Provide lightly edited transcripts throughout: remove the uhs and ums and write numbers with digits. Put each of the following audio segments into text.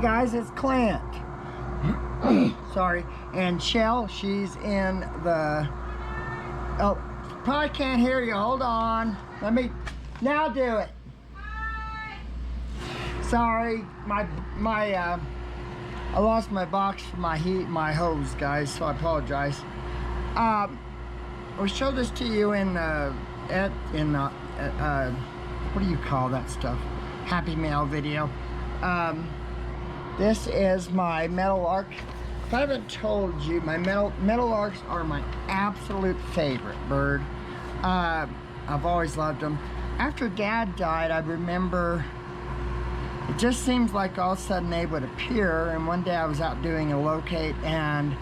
guys, it's Clint. Sorry. And Shell, she's in the... Oh, probably can't hear you. Hold on. Let me... Now do it. Hi. Sorry. I lost my box for my hose, guys, so I apologize. We showed this to you in what do you call that stuff? Happy Mail video. This is my Meadowlark. If I haven't told you, my Meadowlarks are my absolute favorite bird. I've always loved them. After Dad died, I remember it just seems like all of a sudden they would appear, and one day I was out doing a locate and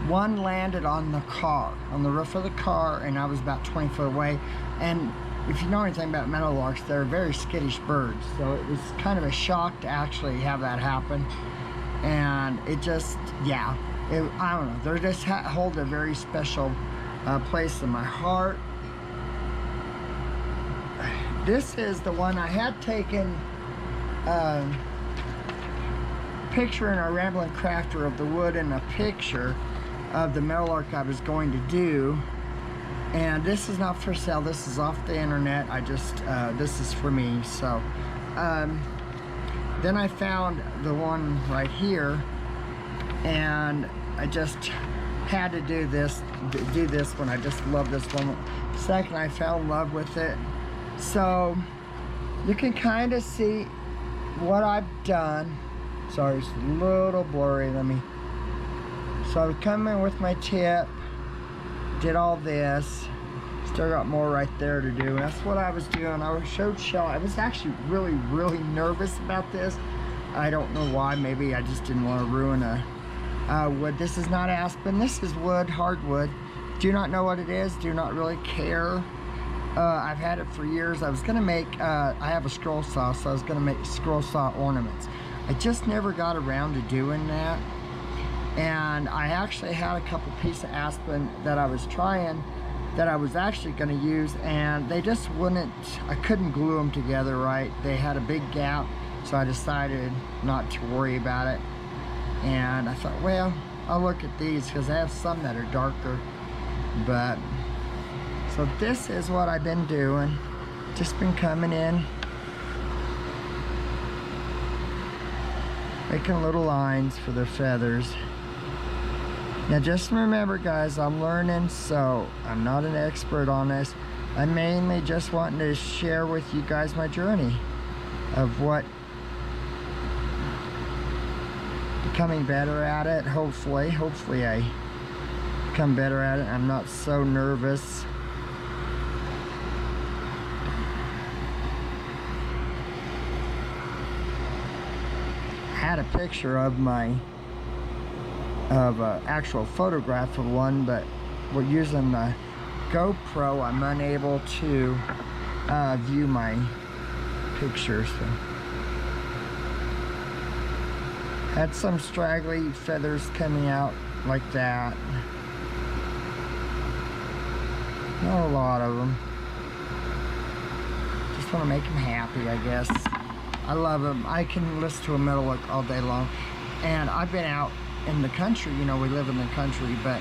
one landed on the car, on the roof of the car, and I was about 20 foot away. And if you know anything about Meadowlarks, they're very skittish birds, so it was kind of a shock to actually have that happen. And it just, yeah, I don't know, they just hold a very special place in my heart. This is the one I had taken picture in our Rambling Crafter of the wood and a picture of the Meadowlark I was going to do. And this is not for sale, this is off the internet. I just, this is for me. So, then I found the one right here, and I just had to do this one. I just love this one. Second, I fell in love with it. So, you can kind of see what I've done. Sorry, it's a little blurry, so I would come in with my tip, did all this, still got more right there to do. That's what I was doing. I showed Shell. I was actually really nervous about this. I don't know why. Maybe I just didn't want to ruin a wood. This is not aspen. This is wood, hardwood. Do not know what it is. Do not really care. I've had it for years. I was gonna make, I have a scroll saw, so I was gonna make scroll saw ornaments. I just never got around to doing that. And I actually had a couple pieces of aspen that I was trying, that I was actually gonna use, and they just wouldn't, I couldn't glue them together right. They had a big gap, so I decided not to worry about it. And I thought, well, I'll look at these, because I have some that are darker. But, so this is what I've been doing. Just been coming in, making little lines for their feathers. Now just remember, guys, I'm learning, so I'm not an expert on this. I'm mainly just wanting to share with you guys my journey of what, becoming better at it. Hopefully I become better at it. I'm not so nervous. I had a picture of actual photograph of one, but we're using the GoPro. I'm unable to view my pictures. So. Had some straggly feathers coming out like that. Not a lot of them. Just want to make them happy, I guess. I love them. I can listen to a Meadowlark all day long. And I've been out in the country, you know, we live in the country, but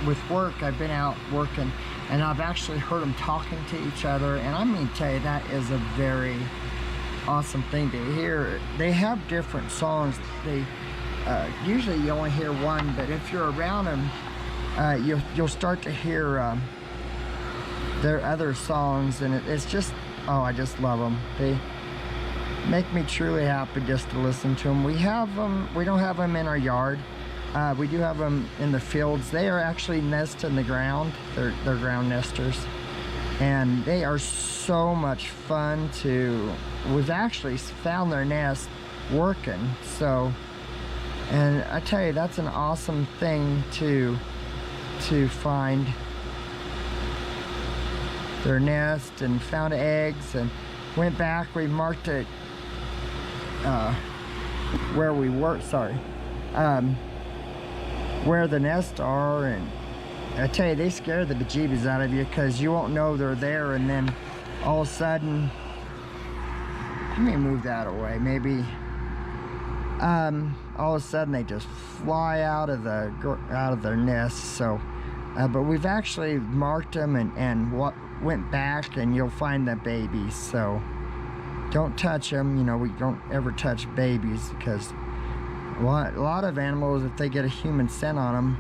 with work, I've been out working, and I've actually heard them talking to each other, and I mean, tell you, that is a very awesome thing to hear. They have different songs. They usually you only hear one, but if you're around them, you'll start to hear their other songs, and it's just, oh, I just love them. They make me truly happy just to listen to them. We have them, we don't have them in our yard. We do have them in the fields. They are actually nest in the ground. They're ground nesters. And they are so much fun to, we've actually found their nest working. So, and I tell you, that's an awesome thing to find their nest, and found eggs, and went back, we marked it where we were, where the nests are, and I tell you, they scare the bejeebies out of you, because you won't know they're there, and then all of a sudden, let me move that away, maybe all of a sudden they just fly out of their nests. So, but we've actually marked them and went back, and you'll find the babies. So don't touch them. You know, we don't ever touch babies, because a lot of animals, if they get a human scent on them,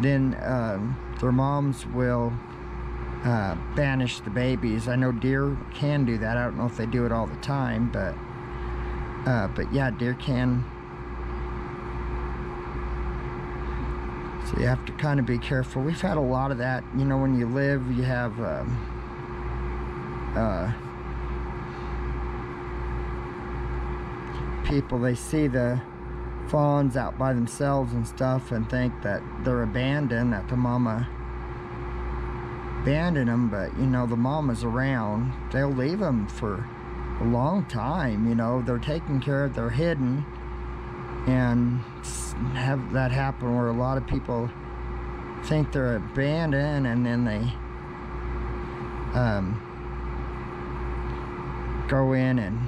then their moms will banish the babies. I know deer can do that. I don't know if they do it all the time, but yeah, deer can. So you have to kind of be careful. We've had a lot of that. You know, when you live, you have people, they see the fawns out by themselves and stuff and think that they're abandoned, that the mama abandoned them. But you know, the mama's around. They'll leave them for a long time. You know, they're taken care of, they're hidden. And have that happen where a lot of people think they're abandoned, and then they go in and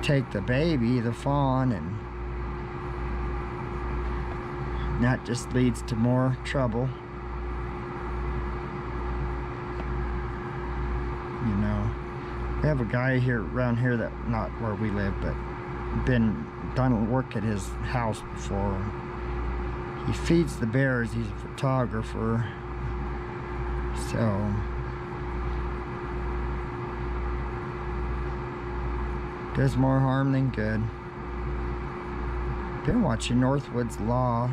take the baby, the fawn, and that just leads to more trouble. You know, we have a guy here around here, that, not where we live, but done work at his house before. He feeds the bears. He's a photographer, so does more harm than good. Been watching Northwood's Law.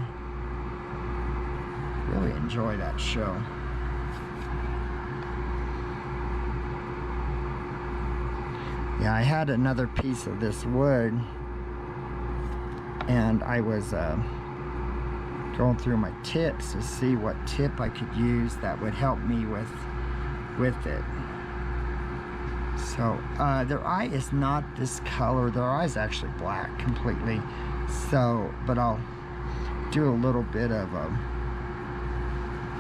Really enjoy that show. Yeah, I had another piece of this wood, and I was going through my tips to see what tip I could use that would help me with it. So their eye is not this color. Their eye is actually black completely. So, but I'll do a little bit of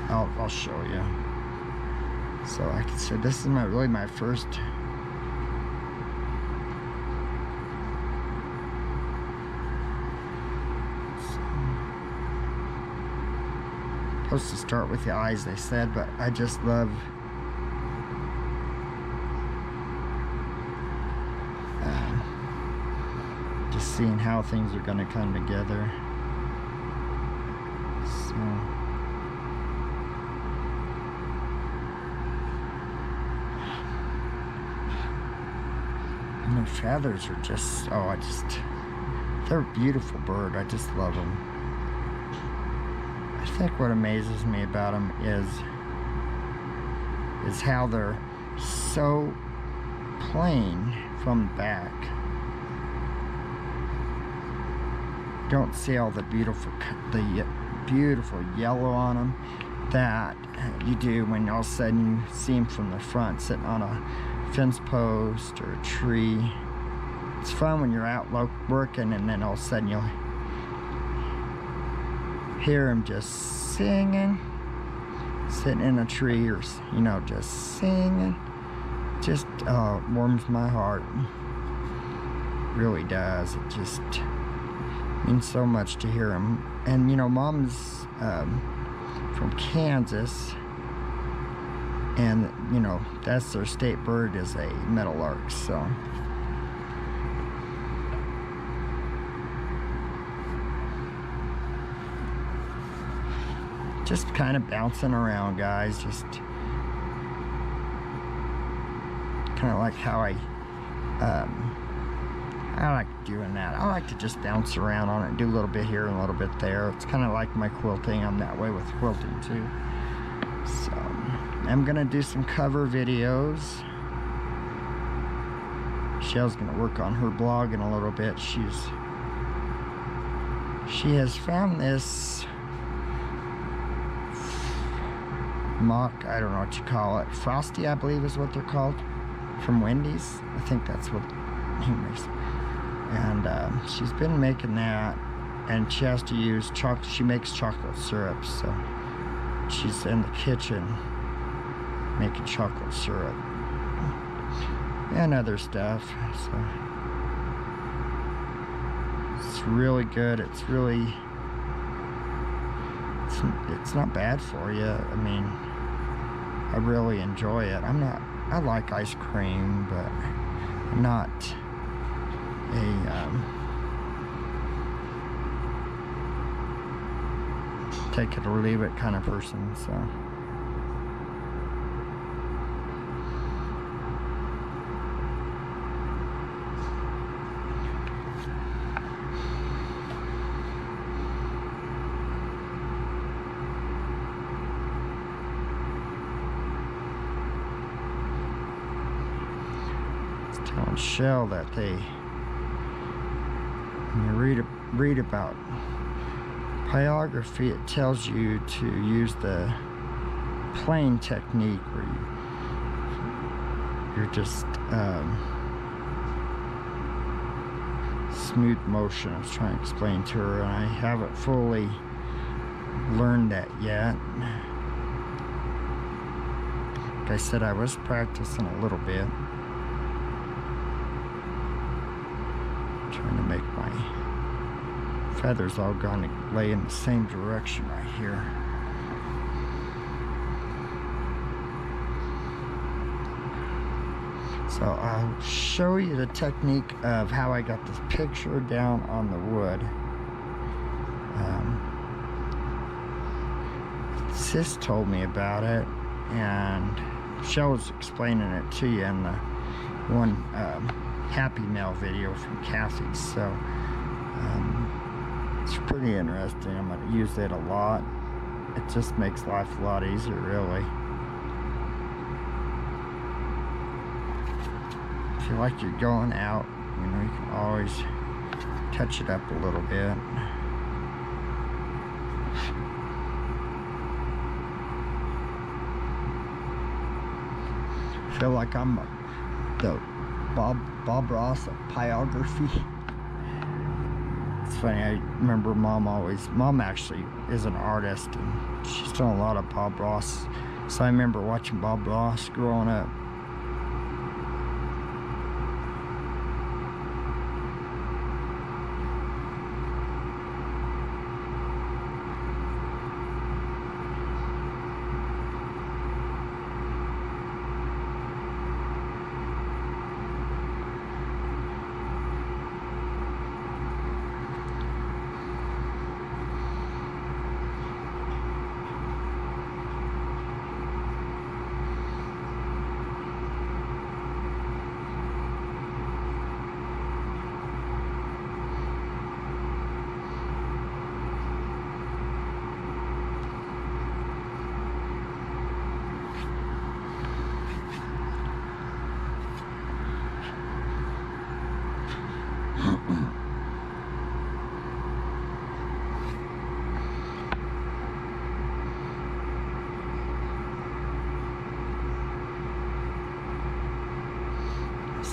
I'll show you. So like I said, this is really my first. Supposed to start with the eyes, they said, but I just love just seeing how things are going to come together. So and their feathers are just, they're a beautiful bird. I just love them. I think what amazes me about them is how they're so plain from the back. Don't see all the beautiful yellow on them that you do when all of a sudden you see them from the front sitting on a fence post or a tree. It's fun when you're out working, and then all of a sudden you'll hear them just singing, sitting in a tree, or you know, just singing. Just warms my heart. Really does. It just means so much to hear them. And you know, Mom's from Kansas, and you know, that's their state bird, is a meadowlark. So just kind of bouncing around, guys. Just kind of like how I like doing that. I like to just bounce around on it and do a little bit here and a little bit there. It's kind of like my quilting. I'm that way with quilting too. So I'm gonna do some cover videos. Shell's gonna work on her blog in a little bit. She has found this mock, I don't know what you call it, Frosty, I believe is what they're called, from Wendy's. I think that's what he makes. And she's been making that, and she has to use chocolate. She makes chocolate syrup, so she's in the kitchen making chocolate syrup and other stuff. It's really good. It's really, it's not bad for you. I mean, I really enjoy it. I like ice cream, but I'm not a take it or leave it kind of person, so. Telling Shell that when you read about pyrography, it tells you to use the plane technique where you're just smooth motion. I was trying to explain to her, and I haven't fully learned that yet. Like I said, I was practicing a little bit. Trying to make my feathers all gonna lay in the same direction right here. So I'll show you the technique of how I got this picture down on the wood. Sis told me about it, and Shell was explaining it to you in the one Happy Mail video from Kathy. So it's pretty interesting. I'm going to use it a lot. It just makes life a lot easier, really. If you like you're going out, you know, you can always touch it up a little bit. I feel like I'm the Bob Ross of pyrography. It's funny, I remember Mom actually is an artist, and she's done a lot of Bob Ross. So I remember watching Bob Ross growing up.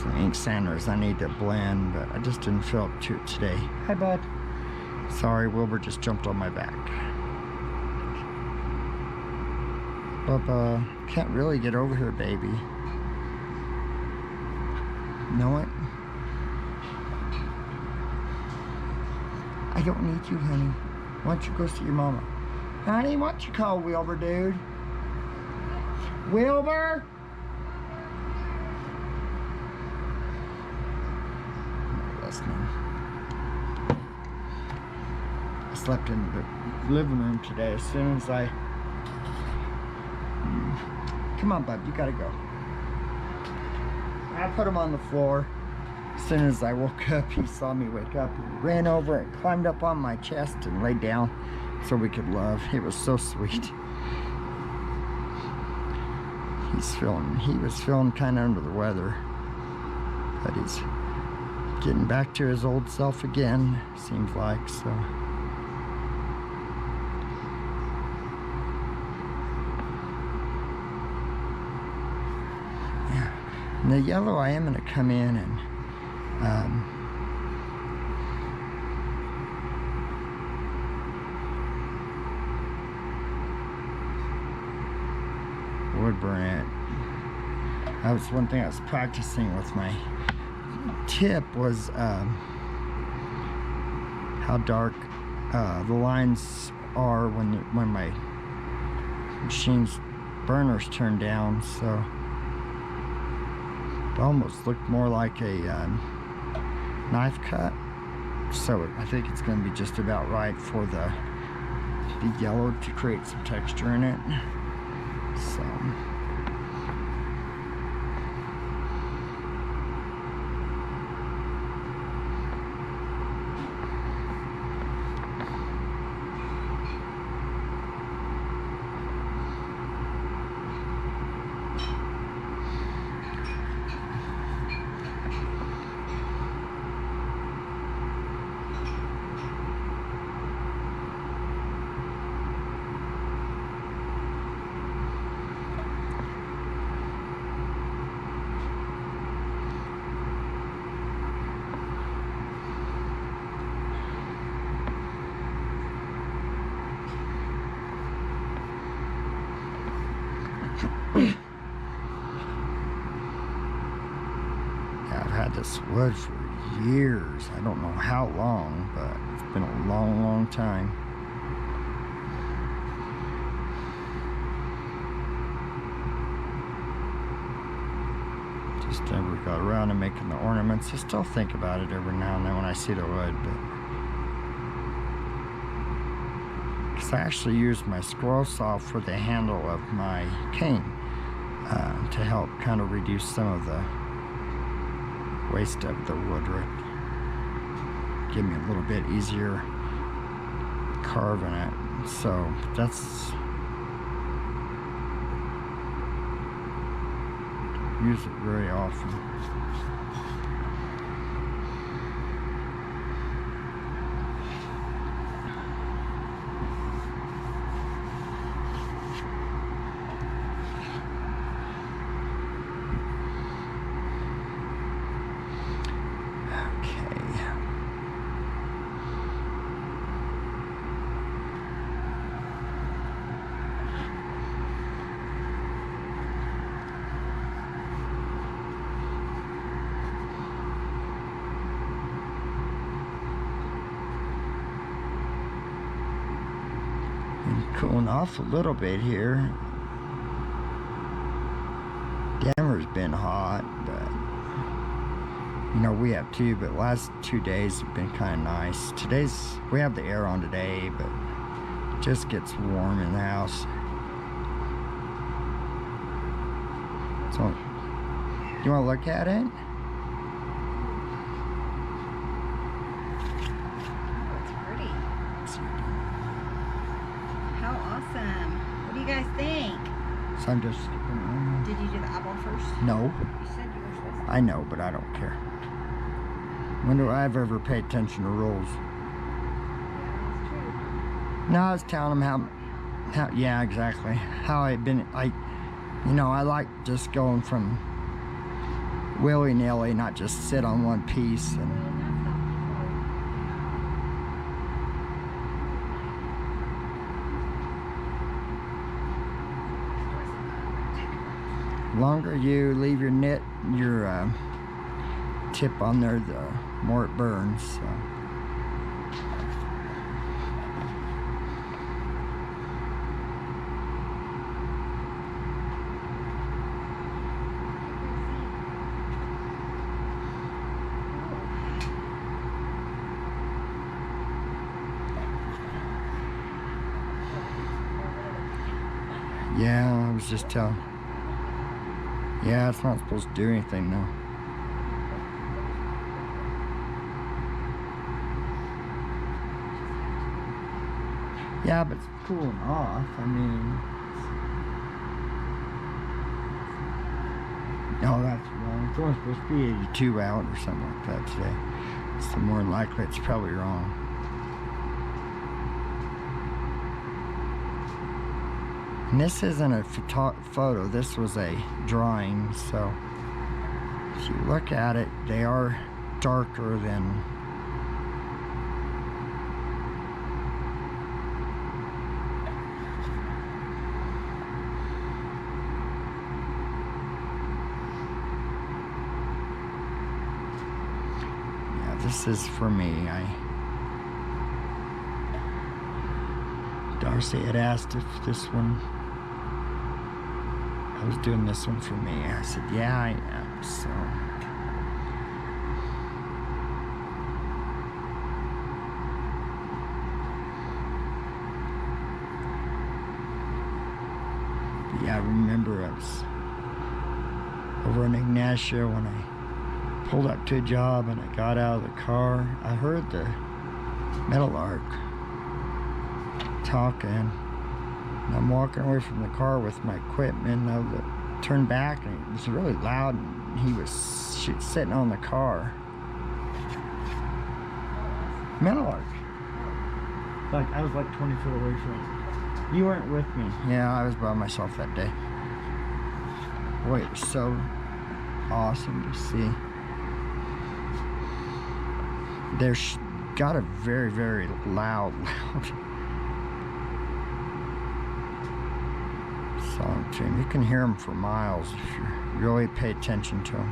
The ink sanders I need to blend, but I just didn't feel up to it today. Hi, bud. Sorry, Wilbur just jumped on my back. Bubba, can't really get over here, baby. Know what? I don't need you, honey. Why don't you go see your mama? Honey, why don't you call Wilbur, dude? Wilbur? I slept in the living room today as soon as I... Come on, bud, you gotta go. I put him on the floor. As soon as I woke up, he saw me wake up. He ran over and climbed up on my chest and laid down so we could love. It was so sweet. He was feeling kind of under the weather, but he's getting back to his old self again, seems like, so. Yeah. And the yellow, I am going to come in and wood burn it. That was one thing I was practicing with my tip was how dark the lines are when my machine's burners turn down, so it almost looked more like a knife cut. So I think it's going to be just about right for the yellow to create some texture in it. So I've had this wood for years. I don't know how long, but it's been a long, long time. Just never got around to making the ornaments. I still think about it every now and then when I see the wood, but because I actually use my scroll saw for the handle of my cane to help kind of reduce some of the waste of the wood, right? Give me a little bit easier carving it. So that's, use it very often. Cooling off a little bit here. Denver's been hot, but you know, we have too, but last 2 days have been kind of nice. We have the air on today, but it just gets warm in the house. So, you want to look at it? What do you guys think? So I'm just... Did you do the eyeball first? No. You said you were supposed to. I know, but I don't care. When do I ever pay attention to rules? Yeah, that's true. No, I was telling them how yeah, exactly. How I've been, you know, I like just going from willy-nilly, not just sit on one piece. And longer you leave your tip on there, the more it burns. So. Yeah, I was just telling. Yeah, it's not supposed to do anything though. Yeah, but it's cooling off. I mean, no, that's wrong. It's only supposed to be 82 out or something like that today. So more than likely, it's probably wrong. And this isn't a photo, this was a drawing, so if you look at it, they are darker than yeah, this is for me. Darcy had asked if this one, I was doing this one for me. I said, yeah, I am. So. But yeah, I remember I was over in Ignatia when I pulled up to a job and I got out of the car. I heard the Meadowlark talking. And I'm walking away from the car with my equipment. I turned back and it was really loud. And he was sitting on the car. Meadowlark. Like I was like 20 feet away from him. You weren't with me. Yeah, I was by myself that day. Boy, it was so awesome to see. There's got a very, very loud song tune. You can hear them for miles if you really pay attention to them.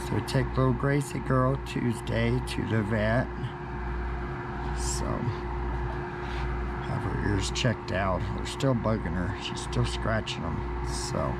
So we take little Gracie girl Tuesday to the vet. So have her ears checked out. They're still bugging her. She's still scratching them. So.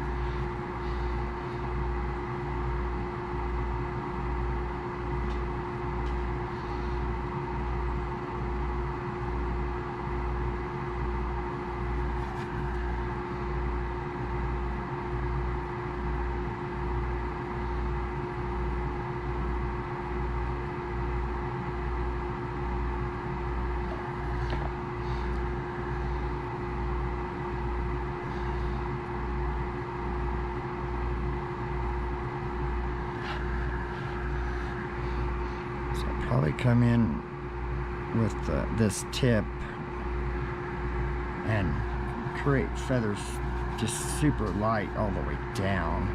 Probably come in with this tip and create feathers just super light all the way down,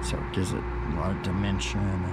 so it gives it a lot of dimension. And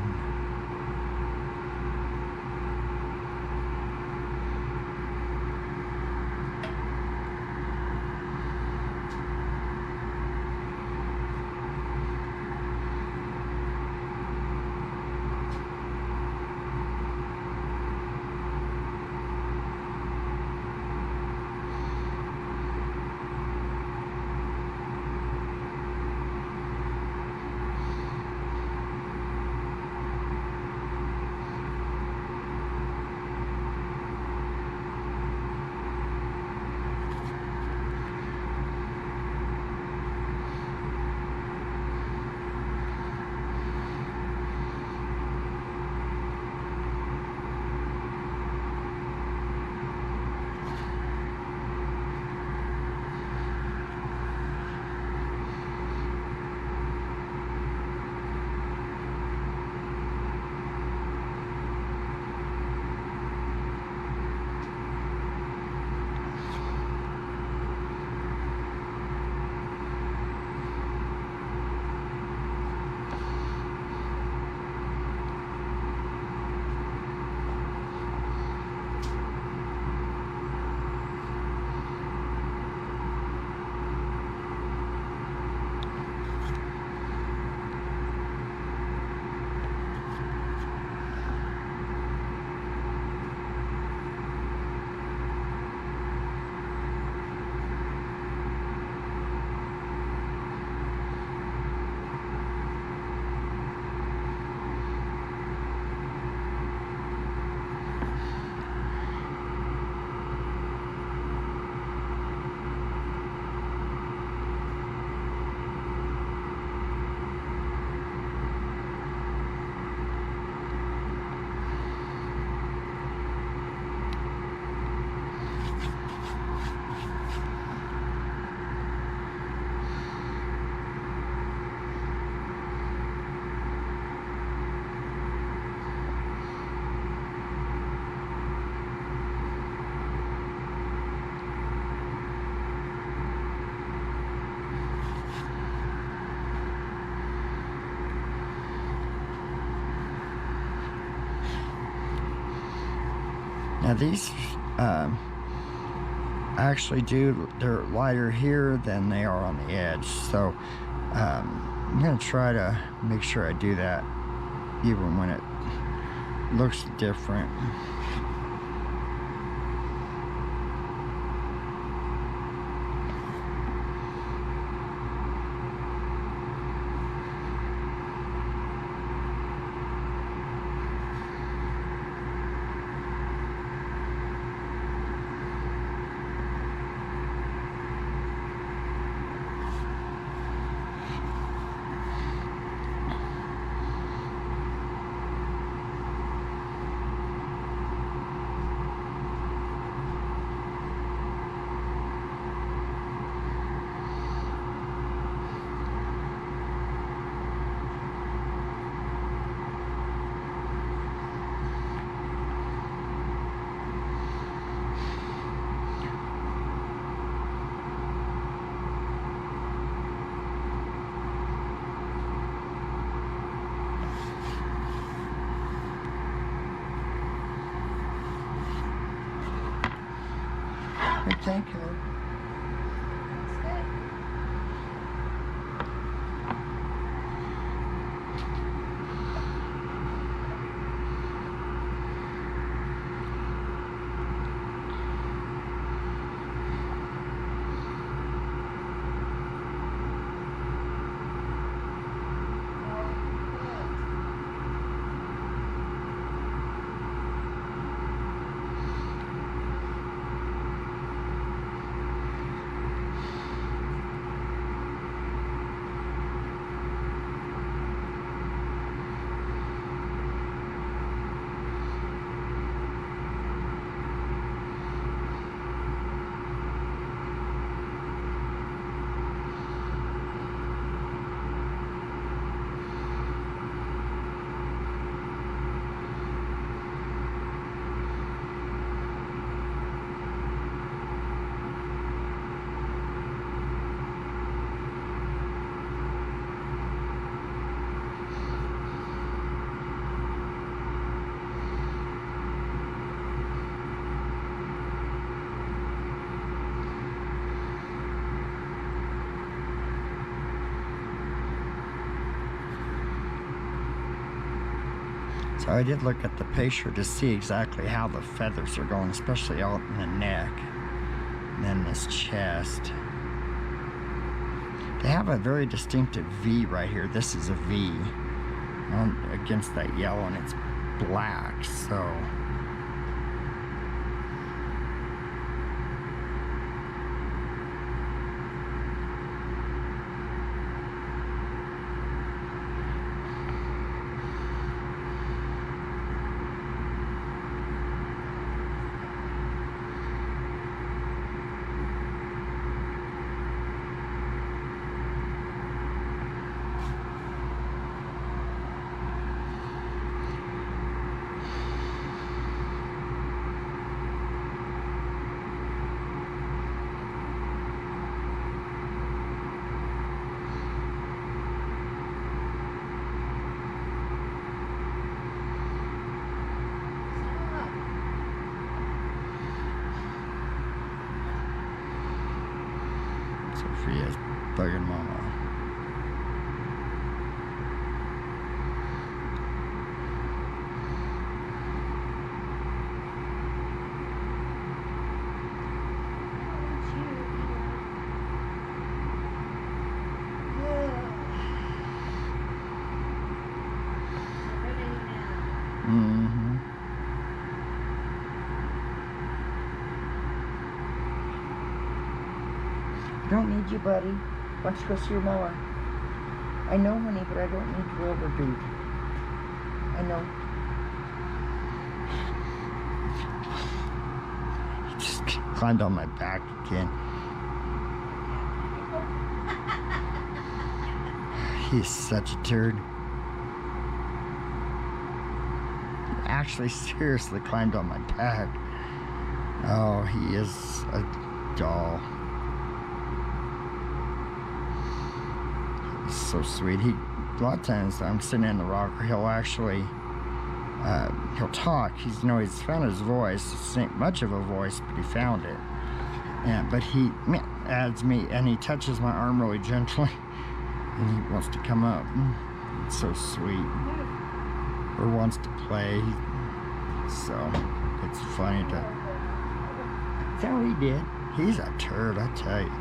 Now these actually they're lighter here than they are on the edge, so I'm gonna try to make sure I do that even when it looks different. Thank you. So I did look at the picture to see exactly how the feathers are going, especially out in the neck and then this chest. They have a very distinctive V right here. This is a V against that yellow, and it's black, so Sophia's bugging Mama. Mm-hmm. I don't need you, buddy. Why don't you go see your mama? I know, honey, but I don't need your overbeat. I know. He just climbed on my back again. He's such a turd. He actually seriously climbed on my back. Oh, he is a doll. He's so sweet. A lot of times I'm sitting in the rocker, he'll actually he'll talk. He's found his voice. It ain't much of a voice, but he found it. But he adds me, and he touches my arm really gently, and he wants to come up. It's so sweet. Or wants to play. So it's funny to. That's how he did. He's a turd, I tell you.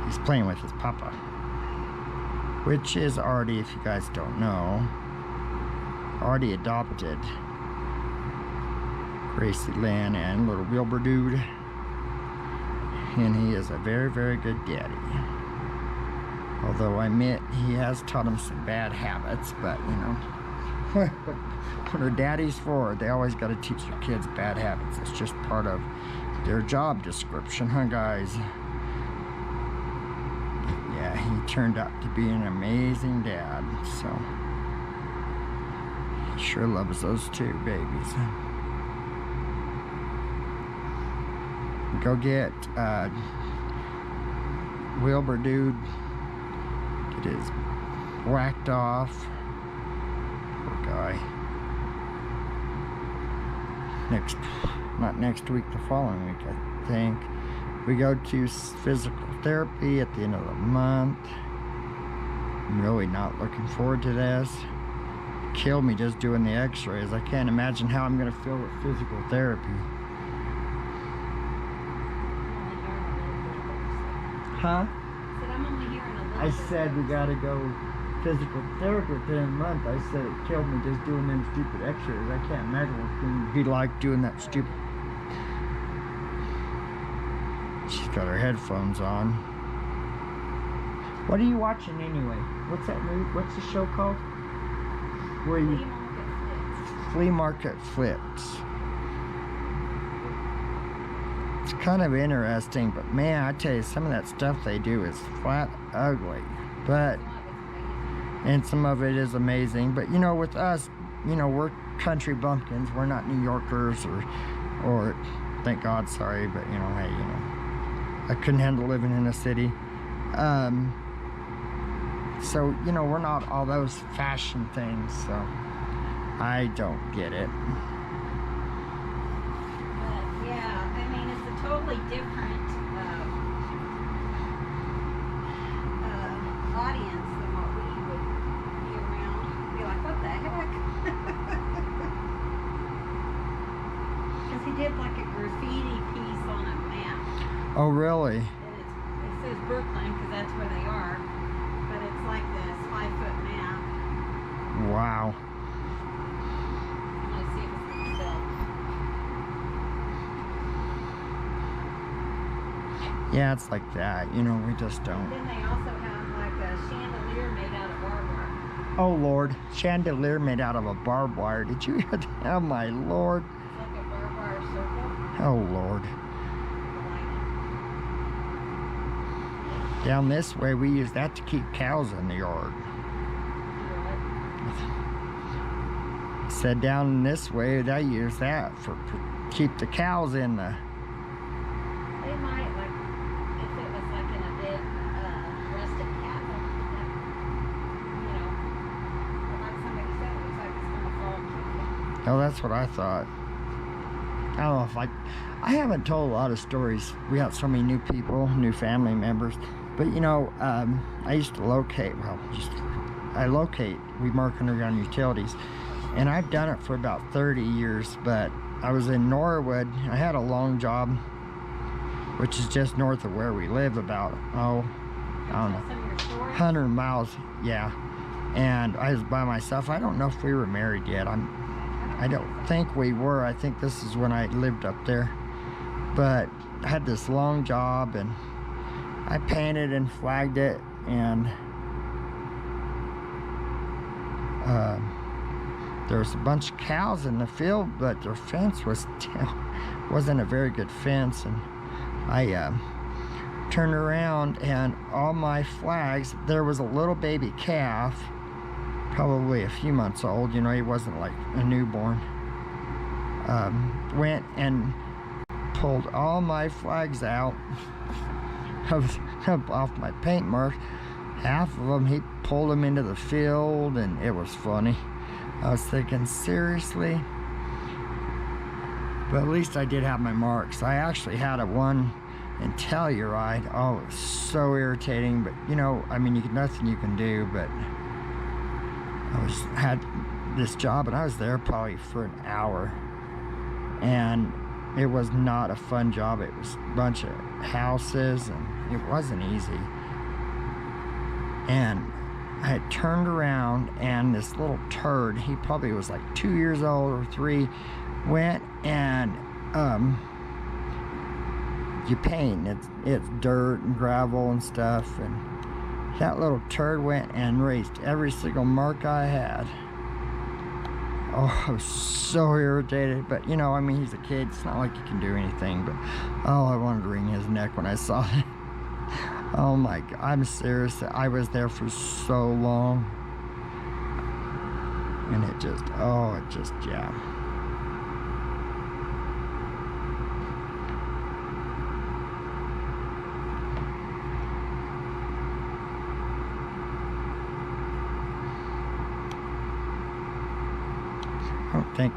He's playing with his papa, which is Artie, if you guys don't know. Artie adopted Gracie Lynn and little Wilbur dude, and he is a very, very good daddy. Although I admit he has taught him some bad habits, but you know, what are daddies for? They always got to teach their kids bad habits. It's just part of their job description, huh, guys? Yeah, he turned out to be an amazing dad, so he sure loves those two babies. Go get Wilbur dude. Get his whacked off. Poor guy. Not next week, the following week, I think. We go to physical therapy at the end of the month. I'm really not looking forward to this. It killed me just doing the x-rays. I can't imagine how I'm going to feel with physical therapy. Huh? I said we got to go physical therapy at the end of the month. I said it killed me just doing them stupid x-rays. I can't imagine what's going to be like doing that stupid. She's got her headphones on. What are you watching anyway? What's that movie? What's the show called? Where you Flea Market Flips. It's kind of interesting, but man, I tell you, some of that stuff they do is flat ugly. But and some of it is amazing. But you know, with us, you know, we're country bumpkins. We're not New Yorkers or thank God, sorry, but you know, hey, you know, I couldn't handle living in a city. So, you know, we're not all those fashion things, so I don't get it. Yeah, I mean, it's a totally different audience than what we would be around. Be like, what the heck? Because he did like a graffiti piece on a map. Oh, really? And it says Brooklyn because that's where they are, but it's like this 5-foot map. Wow. I'm gonna see if it's gonna sell. Yeah, it's like that. You know, we just don't. Then they also have like a chandelier made out of barbed wire. Oh, Lord. Chandelier made out of a barbed wire. Did you hear that? Oh, my Lord. It's like a barbed wire circle. Oh, Lord. Down this way, we use that to keep cows in the yard. Said down this way, they use that for keep the cows in the. They might, like, if it was like in a big rustic cabin, you know, but like somebody said, it looks like it's gonna fall and kill you. Oh, that's what I thought. I don't know if I haven't told a lot of stories. We got so many new people, new family members. But you know, I used to locate, we mark underground utilities. And I've done it for about 30 years, but I was in Norwood. I had a long job, which is just north of where we live, about, I don't know, 100 miles, yeah. And I was by myself. I don't know if we were married yet. I don't think we were. I think this is when I lived up there. But I had this long job, and I painted and flagged it, and there was a bunch of cows in the field, but their fence wasn't a very good fence, and I turned around, and all my flags, there was a little baby calf, probably a few months old, you know, he wasn't like a newborn, went and pulled all my flags out off my paint marks. Half of them, he pulled them into the field, and it was funny. I was thinking, seriously? But at least I did have my marks. I actually had a one in Telluride. Oh, it was so irritating, but you know, I mean, nothing you can do. But I had this job, and I was there probably for an hour, and it was not a fun job. It was a bunch of houses, and it wasn't easy. And I had turned around, and this little turd, he probably was like 2 years old or 3, went and you paint, it's dirt and gravel and stuff, and that little turd went and erased every single mark I had. Oh, I was so irritated, but you know, I mean, he's a kid, it's not like he can do anything, but oh, I wanted to wring his neck when I saw it. Oh my God, I'm serious, I was there for so long, and yeah. I don't think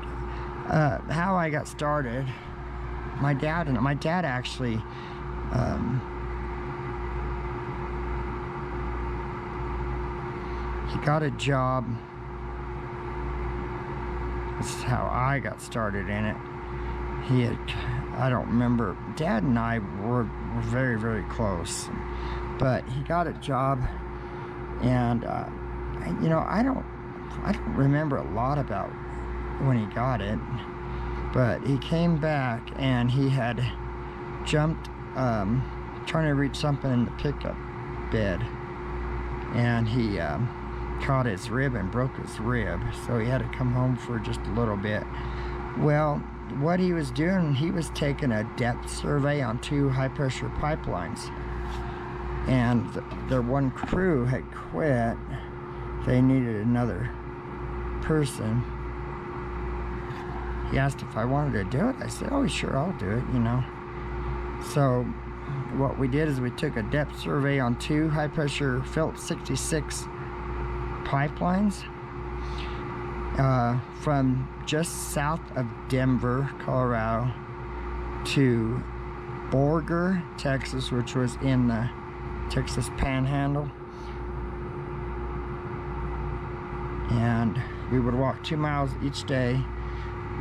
how I got started. My dad actually he got a job. This is how I got started in it. I don't remember. Dad and I were very, very close, but he got a job, and you know, I don't remember a lot about when he got it, but he came back and he had jumped trying to reach something in the pickup bed, and he caught his rib and broke his rib, so he had to come home for just a little bit. Well, what he was doing, he was taking a depth survey on 2 high-pressure pipelines, and their one crew had quit. They needed another person. He asked if I wanted to do it. I said, oh, sure, I'll do it, you know. So what we did is we took a depth survey on 2 high-pressure Phillips 66 pipelines from just south of Denver, Colorado, to Borger, Texas, which was in the Texas Panhandle. And we would walk 2 miles each day,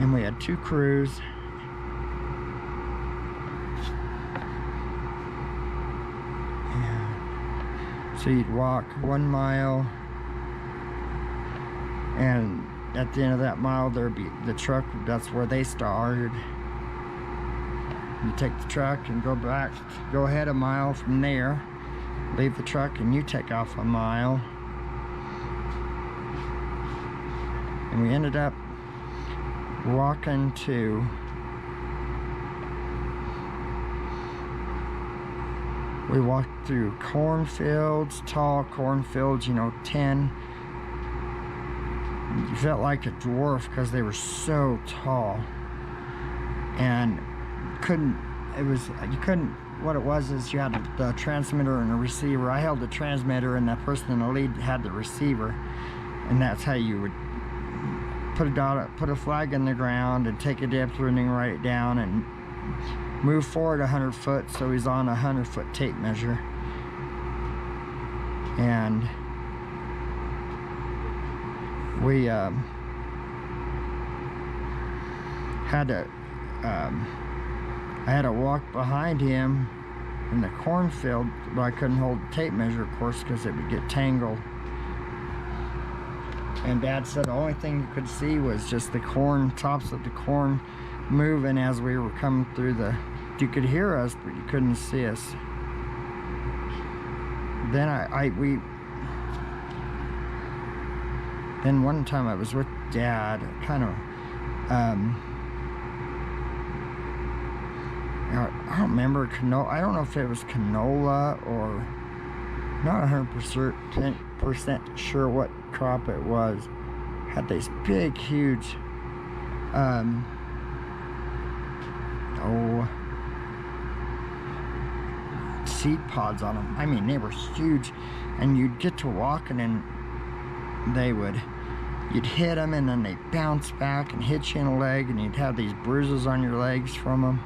and we had 2 crews. And so you'd walk 1 mile, and at the end of that mile there'd be the truck. That's where they started. You take the truck and go ahead a mile from there, leave the truck, and you take off a mile. And we ended up walking to we walked through cornfields, tall cornfields, you know, 10. You felt like a dwarf because they were so tall, and what it was is you had the transmitter and a receiver. I held the transmitter, and that person in the lead had the receiver, and that's how you would put a flag in the ground and take a depth reading, write it down, and move forward 100 foot. So he's on a 100-foot tape measure, and we I had to walk behind him in the cornfield, but I couldn't hold the tape measure, of course, because it would get tangled. And Dad said the only thing you could see was just the corn, tops of the corn moving as we were coming through you could hear us, but you couldn't see us. Then then one time I was with Dad, kind of, I don't remember canola. I don't know if it was canola or not 100% sure what crop it was. Had these big, huge, seed pods on them. I mean, they were huge, and you'd get to walking, and they would you'd hit them and then they'd bounce back and hit you in the leg, and you'd have these bruises on your legs from them.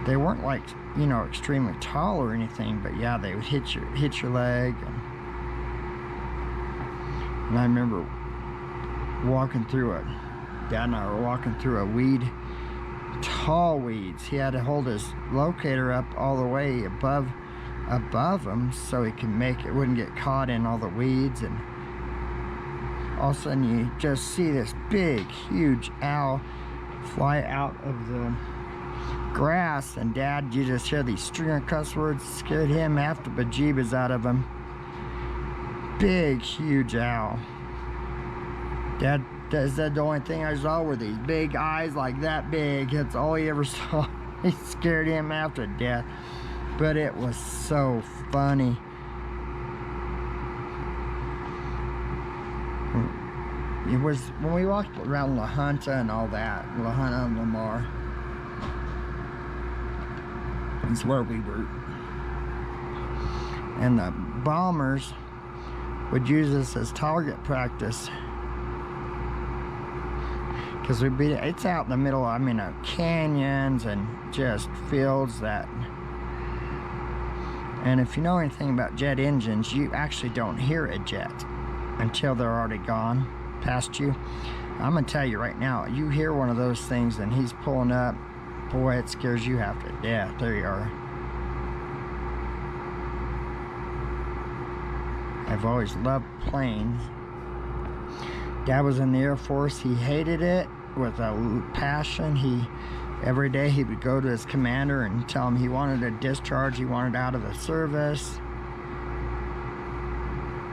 They weren't like, you know, extremely tall or anything, but yeah, they would hit your leg. And I remember Dad and I were walking through a weed, tall weeds. He had to hold his locator up all the way above him so he could make it wouldn't get caught in all the weeds. And all of a sudden you just see this big, huge owl fly out of the grass, and Dad, you just hear these string of cuss words, scared him half the bejeebas out of him. Big, huge owl. Dad said the only thing I saw were these big eyes like that big. That's all he ever saw. He scared him half to death. But it was so funny. It was when we walked around La Junta and all that, La Junta and Lamar. It's where we were. And the bombers would use us as target practice. Because it's out in the middle, I mean, of canyons and just fields that. And if you know anything about jet engines, you actually don't hear a jet until they're already gone past you. I'm gonna tell you right now, you hear one of those things and he's pulling up, boy, it scares you half to death. There you are. I've always loved planes. Dad was in the Air Force. He hated it with a passion. Every day he would go to his commander and tell him he wanted a discharge, he wanted out of the service.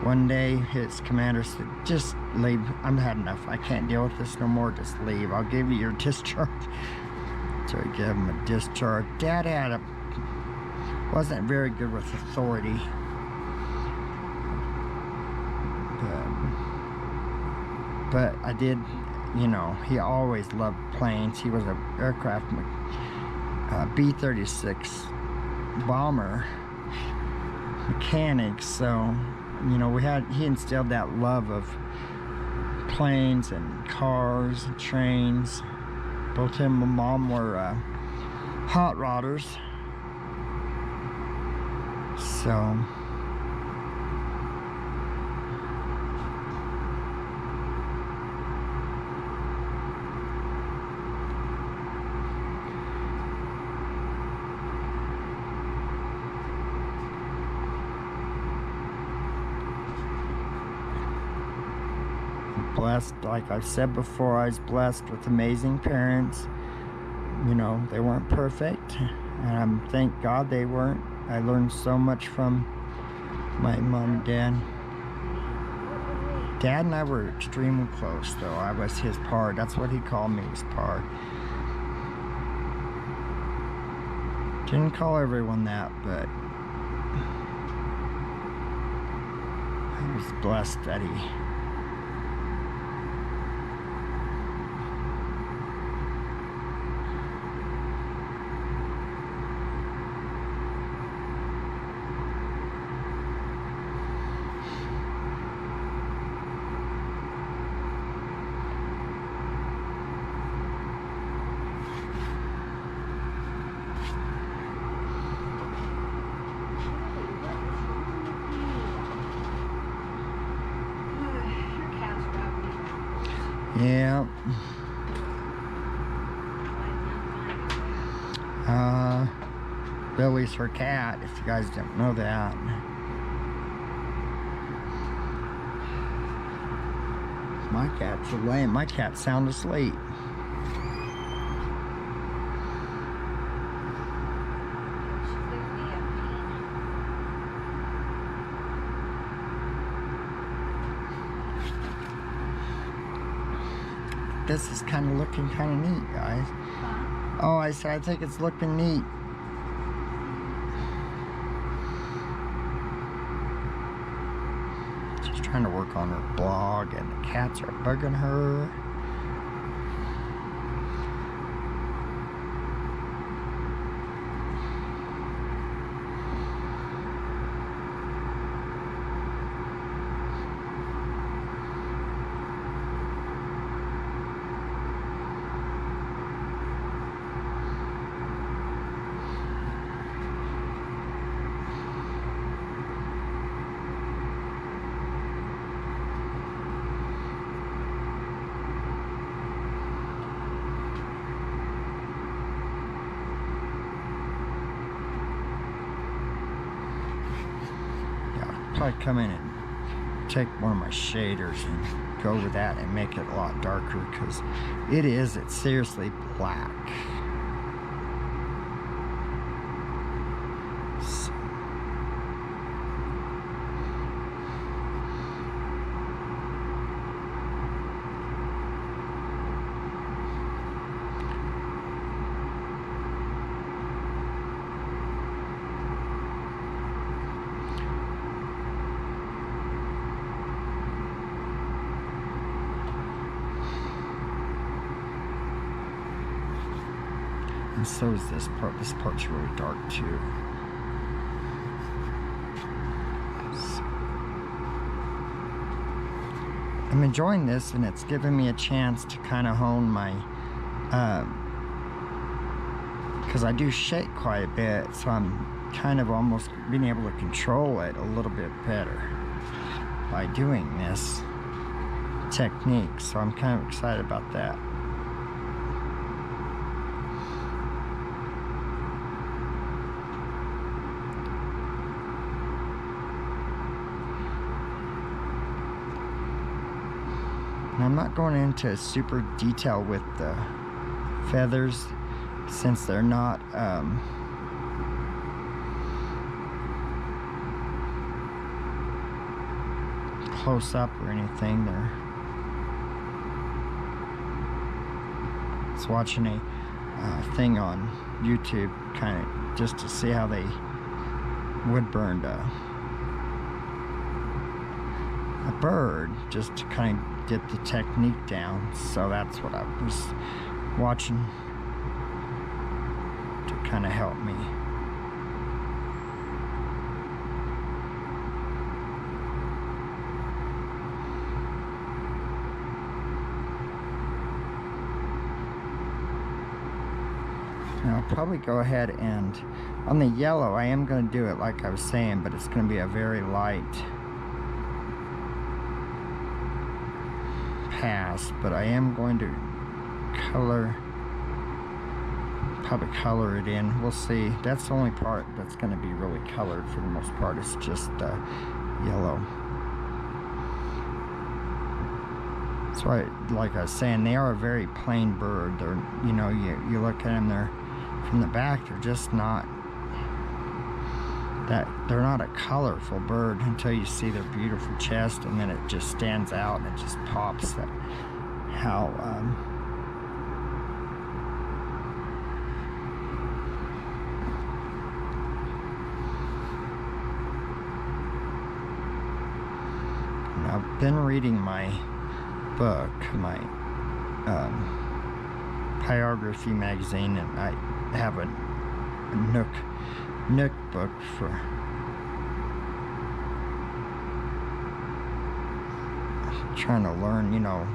One day his commander said, just leave, I've had enough, I can't deal with this no more, just leave, I'll give you your discharge. So he gave him a discharge. Dad wasn't very good with authority. But I did, you know, he always loved planes. He was an aircraft B-36 bomber mechanic, so, you know, he instilled that love of planes and cars and trains. Both him and Mom were hot rodders. So blessed, like I've said before, I was blessed with amazing parents. You know, they weren't perfect, and thank God they weren't. I learned so much from my mom and dad. Dad and I were extremely close, though. I was his pard. That's what he called me, his pard. Didn't call everyone that, but I was blessed that he yeah. Billy's her cat, if you guys don't know that. My cats are laying, my cat's sound asleep. This is kind of looking kind of neat, guys. Oh, I think it's looking neat. She's trying to work on her blog, and the cats are bugging her. probably come in and take one of my shaders and go with that and make it a lot darker, because it's seriously black. So, and so is this part. This part's really dark too. So, I'm enjoying this, and it's giving me a chance to kind of hone my, because I do shake quite a bit, so I'm kind of almost being able to control it a little bit better by doing this technique. So I'm kind of excited about that. And I'm not going into super detail with the feathers, since they're not close up or anything. They're just watching a thing on YouTube, kind of just to see how they wood burned a bird, just to kind of get the technique down. So that's what I was watching to kind of help me. Now I'll probably go ahead and, on the yellow, I am going to do it like I was saying, but it's going to be a very light pass, but I am going to probably color it in. We'll see. That's the only part that's going to be really colored for the most part. It's just yellow. So like I was saying, they are a very plain bird. They're, you know, you look at them, they're from the back, they're just not that, they're not a colorful bird until you see their beautiful chest, and then it just stands out and it just pops that how I've been reading my book, my biography magazine, and I have a Nook book for trying to learn, you know,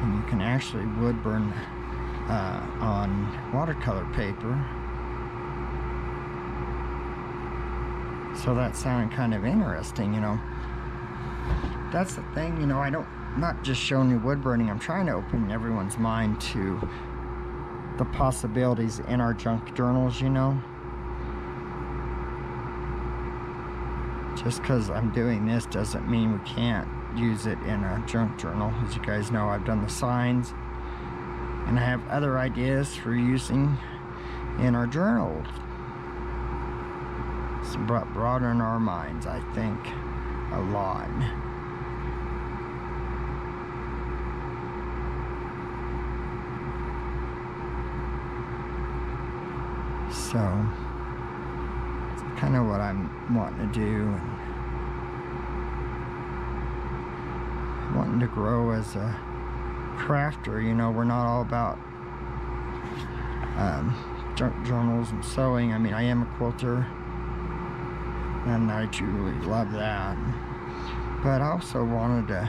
and you can actually wood burn on watercolor paper. So that sounded kind of interesting, you know. That's the thing, you know, I'm not just showing you wood burning, I'm trying to open everyone's mind to the possibilities in our junk journals, you know. Just because I'm doing this doesn't mean we can't use it in a junk journal. As you guys know, I've done the signs, and I have other ideas for using in our journal. It's broaden our minds, I think, a lot. So it's kind of what I'm wanting to do, and wanting to grow as a crafter. You know, we're not all about junk journals and sewing. I mean, I am a quilter, and I truly love that, but I also wanted to,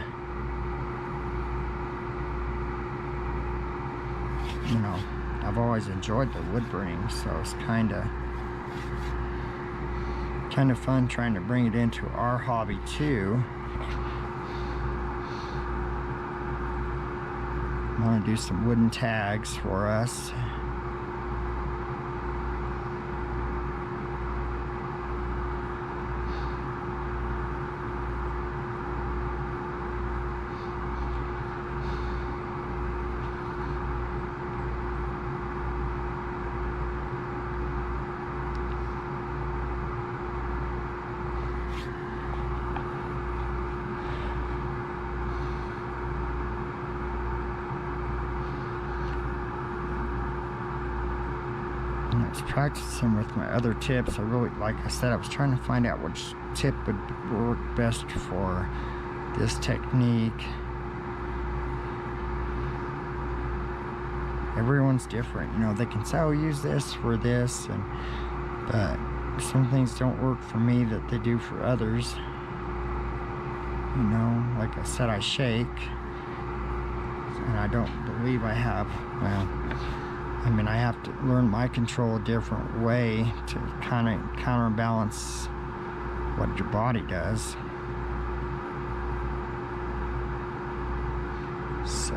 you know, I've always enjoyed the wood burning, so it's kind of kind of fun trying to bring it into our hobby too. I want to do some wooden tags for us. I was practicing with my other tips. I really, like I said, I was trying to find out which tip would work best for this technique. Everyone's different, you know. They can say, "Oh, use this for this," but some things don't work for me that they do for others. You know, like I said, I shake, and I don't believe I have. Well, I mean, I have to learn my control a different way to kind of counterbalance what your body does. So.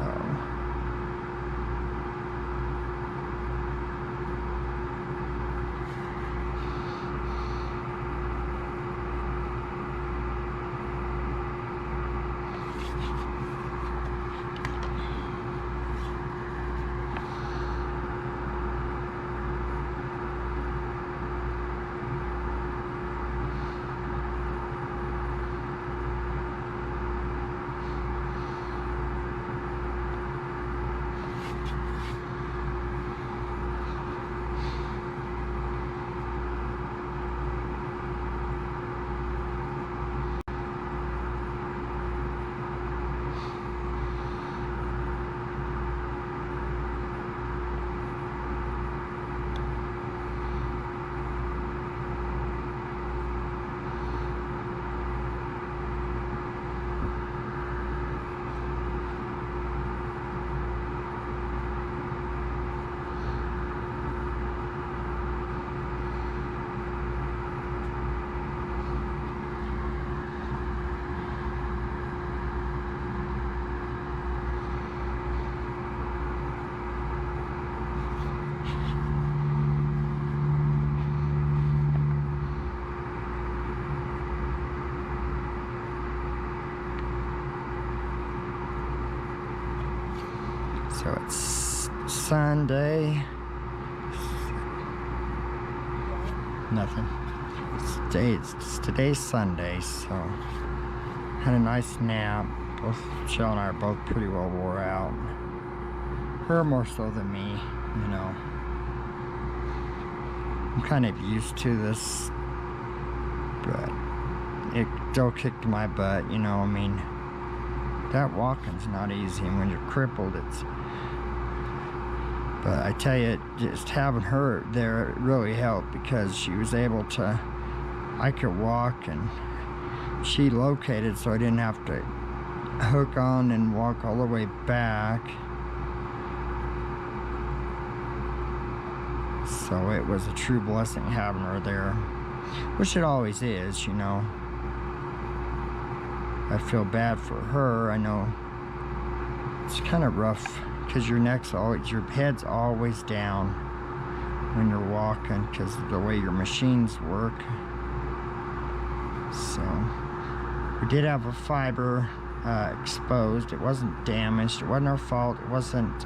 So it's Sunday. Nothing. Today's Sunday, so had a nice nap. Both Shell and I are both pretty well wore out. Her more so than me, you know. I'm kind of used to this, but it still kicked my butt, you know. I mean, that walking's not easy, and when you're crippled, it's. But I tell you, just having her there, it really helped, because she was able to, I could walk, and she located, so I didn't have to hook on and walk all the way back. So it was a true blessing having her there, which it always is, you know. I feel bad for her. I know it's kind of rough, because your head's always down when you're walking, because of the way your machines work. So we did have a fiber exposed. It wasn't damaged. It wasn't our fault. It wasn't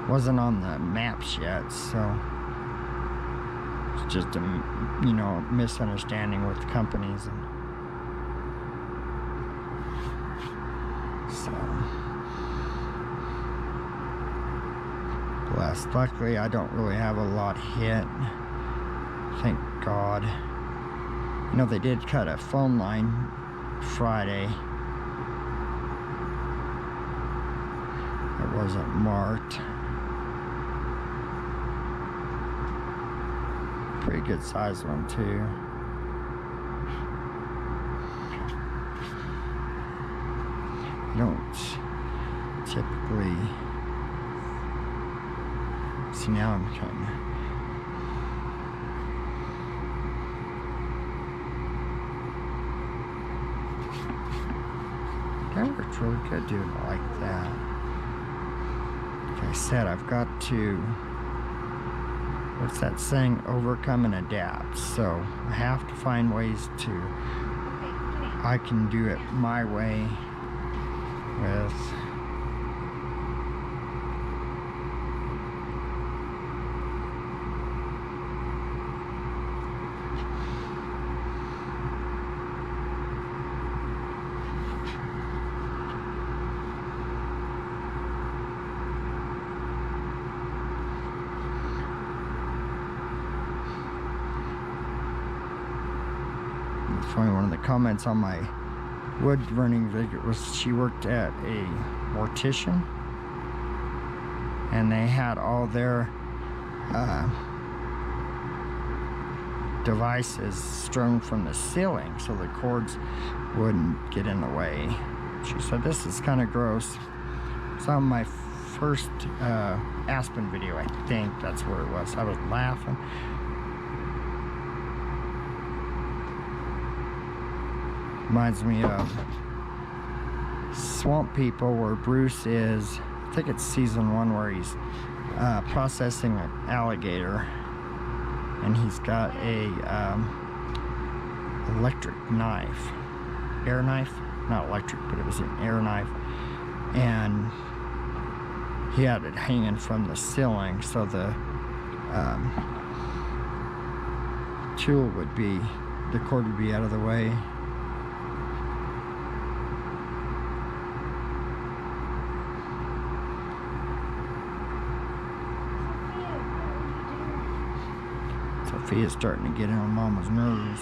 wasn't on the maps yet, so it's just a, you know, misunderstanding with companies, and so blessed. Luckily, I don't really have a lot hit, thank God. You know, they did cut a phone line Friday. It wasn't marked. Pretty good size one too. You don't typically See, now I'm kind of... That worked really good doing it like that. Like I said, I've got to, what's that saying? Overcome and adapt. So I have to find ways to, I can do it my way with funny, one of the comments on my wood burning video was she worked at a mortician and they had all their devices strung from the ceiling so the cords wouldn't get in the way. She said, this is kind of gross. It's on my first Aspen video, I think that's where it was. I was laughing. Reminds me of Swamp People, where Bruce is, I think it's season 1, where he's processing an alligator and he's got a electric knife, air knife, not electric, but it was an air knife, and he had it hanging from the ceiling so the tool would be, the cord would be out of the way. Sophia's starting to get on Mama's nerves.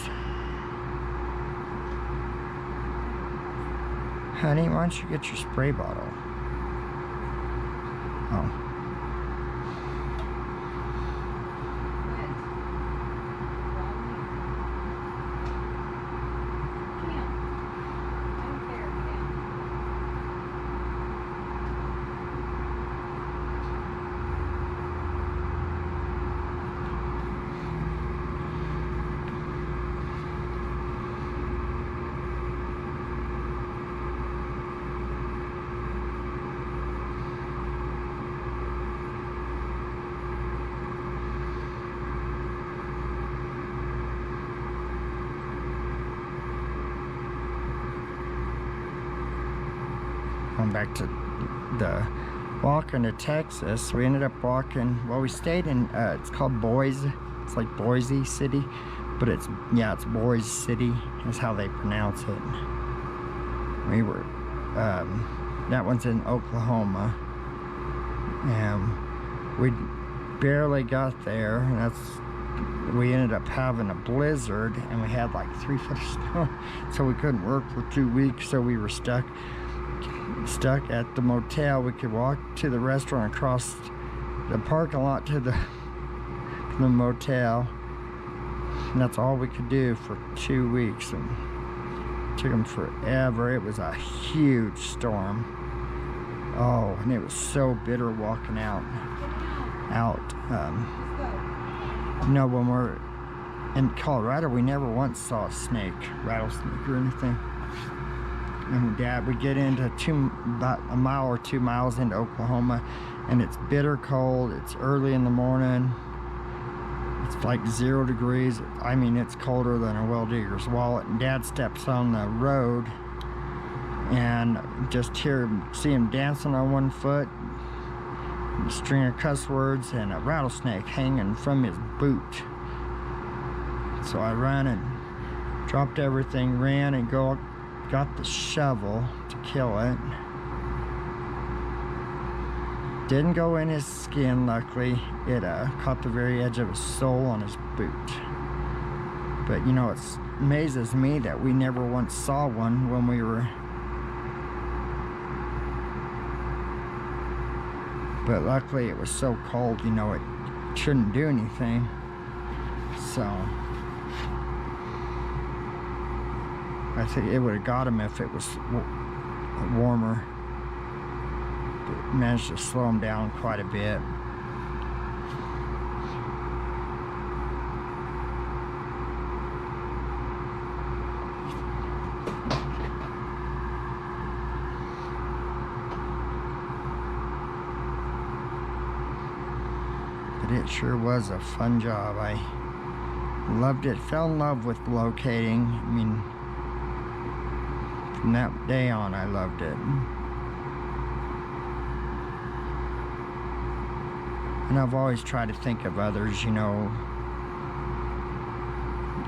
Honey, why don't you get your spray bottle? Oh. Going back to the walking to Texas, we ended up walking, well, we stayed in, it's called Boise, it's like Boise City, but it's, yeah, it's Boise City is how they pronounce it. We were, that one's in Oklahoma, and we barely got there, and we ended up having a blizzard, and we had like 3 foot of snow, so we couldn't work for 2 weeks, so we were stuck at the motel. We could walk to the restaurant across the parking lot to the motel, and that's all we could do for 2 weeks, and it took them forever. It was a huge storm. Oh, and it was so bitter walking out. You know, when we're in Colorado, we never once saw a snake, rattlesnake or anything. And Dad, we get into about a mile or 2 miles into Oklahoma, and it's bitter cold. It's early in the morning. It's like 0 degrees. I mean, it's colder than a well digger's wallet. And Dad steps on the road, and just see him dancing on one foot, a string of cuss words, and a rattlesnake hanging from his boot. So I ran and dropped everything, ran and got the shovel to kill it. Didn't go in his skin, luckily. It caught the very edge of his sole on his boot. But you know, it amazes me that we never once saw one when we were... But luckily it was so cold, you know, it shouldn't do anything. So I think it would have got him if it was warmer. But managed to slow him down quite a bit. It sure was a fun job. I loved it, fell in love with locating. I mean, from that day on, I loved it. And I've always tried to think of others, you know.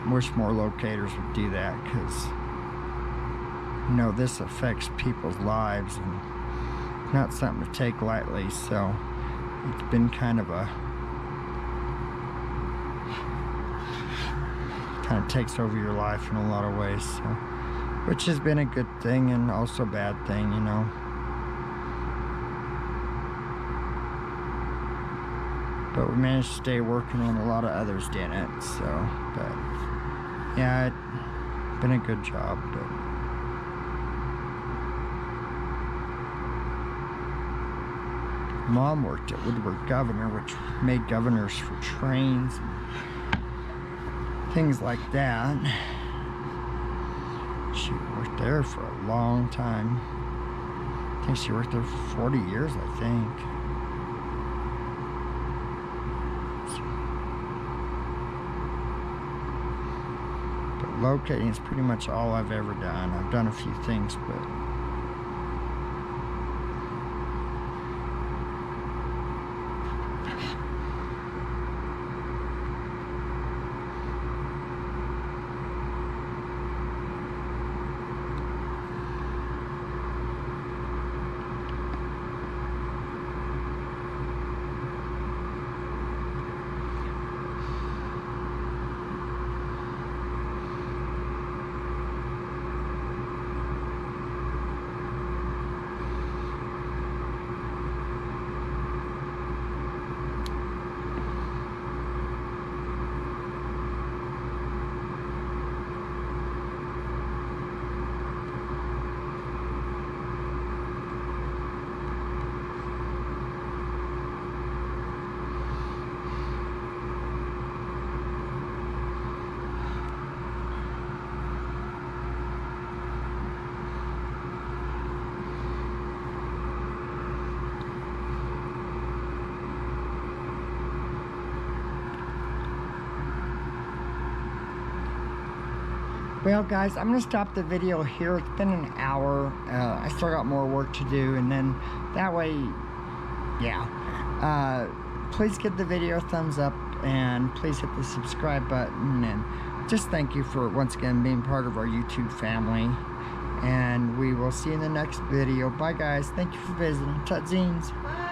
Wish more locators would do that, because, you know, this affects people's lives and not something to take lightly. So it's been kind of takes over your life in a lot of ways, so, which has been a good thing and also a bad thing, you know. But we managed to stay working when a lot of others didn't, so, but yeah, it's been a good job. But Mom worked at Woodward Governor, which made governors for trains and things like that. She worked there for a long time. I think she worked there for 40 years, I think. But locating is pretty much all I've ever done. I've done a few things, but well, guys, I'm going to stop the video here. It's been an hour. I still got more work to do, and then that way, yeah. Please give the video a thumbs up, and please hit the subscribe button, and just thank you for, once again, being part of our YouTube family. And we will see you in the next video. Bye, guys. Thank you for visiting. Tutzines. Bye.